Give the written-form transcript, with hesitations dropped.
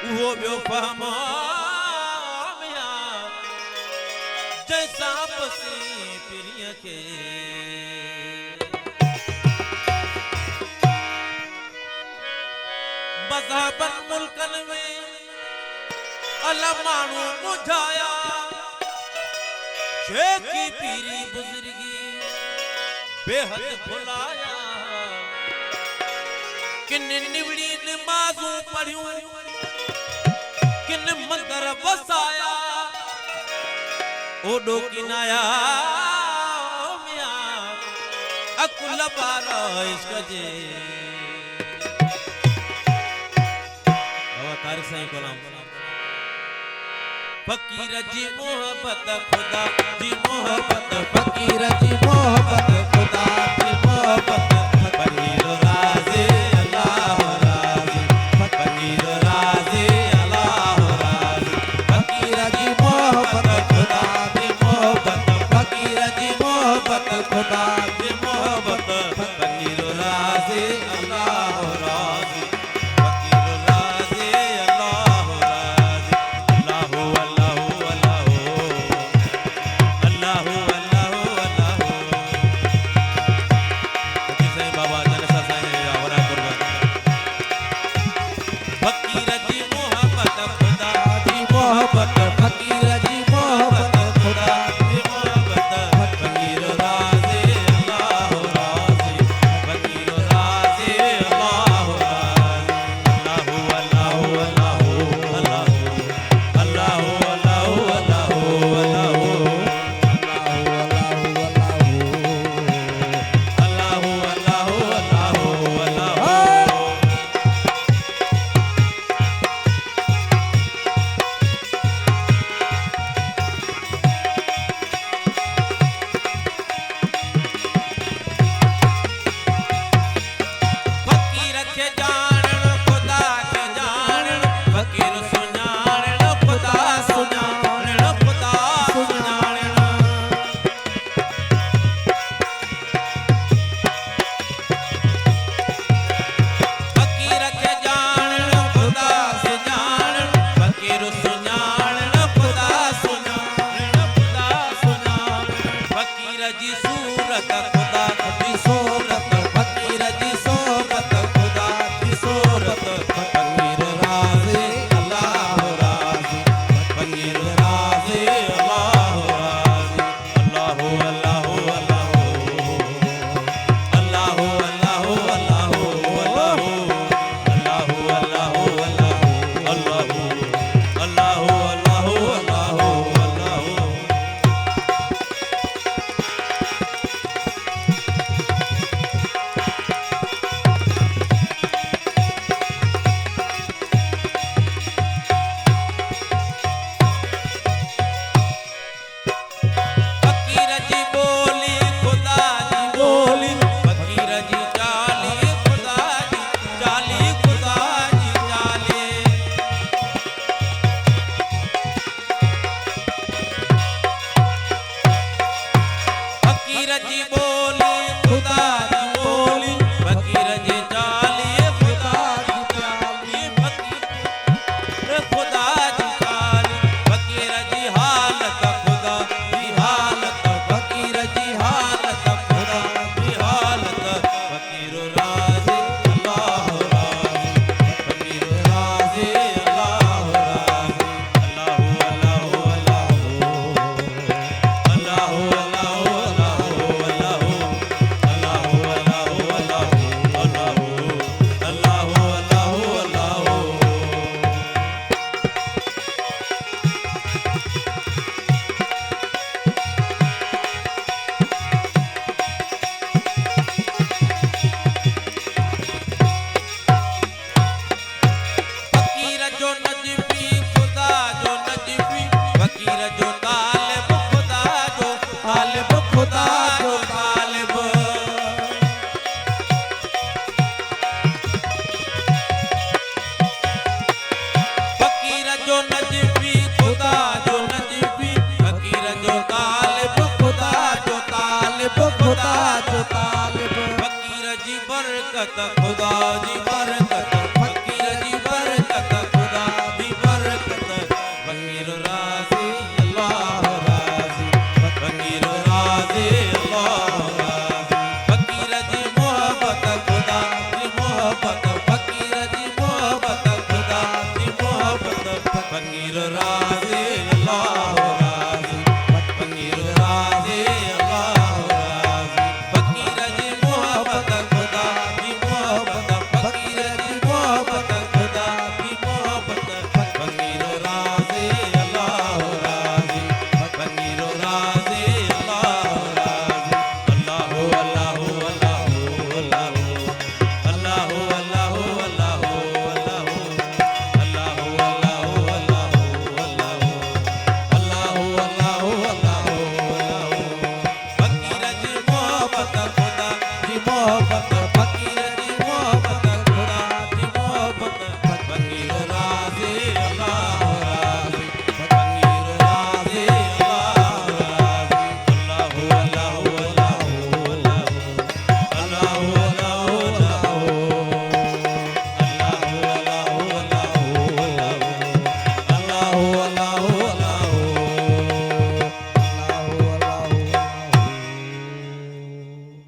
वो बियो फहमा जैसा पसी पिरिया के मज़हबन मुल्कन में अला मानू मुझाया शेख की पीरी बुजुर्गी बेहद भुलाया किन निवड़ी नमाजों पढ़ियों किन मंदिर बसाया ओडो किनाया मिया अकुल बारा इश्क जे तारिक साईं कलाम फकीर जी मोहब्बत खुदा जी मोहब्बत फकीर जी मोहब्बत खुदा जी मोहब्बत फकीर राज़ी अल्लाह राज़ी फकीर राज़ी अल्लाह राज़ी फकीर जी मोहब्बत खुदा जी मोहब्बत फकीर जी मोहब्बत खुदा जी मोहब्बत फकीर राज़ी अल्लाह राज़ी फकीर राज़ी अल्लाह राज़ी अल्लाह अल्लाह अल्लाह अल्लाह अल्लाह साईं बाबा जनसा साईं आवरा कुर्बान फकीर जी मोहब्बत खुदा जी मोहब्बत फकीर जी मोहब्बत खुदा जी मोहब्बत फकीर राज़ी अल्लाह राज़ी फकीर राज़ी अल्लाह राज़ी अल्लाह अल्लाह अल्लाह अल्लाह अल्लाह अल्लाह अल्लाह फकीर के जानन खुदा के जानन फकीर सुनाणन खुदा सुनाणन खुदा सुनाणन फकीर के जानन खुदा से जानन फकीर सुनाणन खुदा सुनाणन खुदा सुनाणन फकीर जी सूरत खुदा जी सूरत फकीर जी सूरत खुदा जी सूरत फकीर राज़ी अल्लाह राज़ी फकीर राज़ी अल्लाह राज़ी अल्लाह अल्लाह अल्लाह अल्लाह अल्लाह अल्लाह अल्लाह अल्लाह अल्लाह अल्लाह अल्लाह अल्लाह अल्लाह अल्लाह फकीर जी बोली खुदा जी बोली फकीर जी चाली खुदा जी चाली खुदा जी चाली फकीर जी बोली खुदा जी बोली फकीर जी चाली खुदा जी चाली फकीर खुदा जी चाली फकीर जी हालत खुदा जी हालत फकीर जी हालत खुदा जी हालत फकीर राज़ी अल्लाह राज़ी फकीर राज़ी अल्लाह राज़ी अल्लाह अल्लाह अल्लाह अल्लाह अल्लाह खुदा जो तालिब फकीर जी बरकत खुदा जी बरकत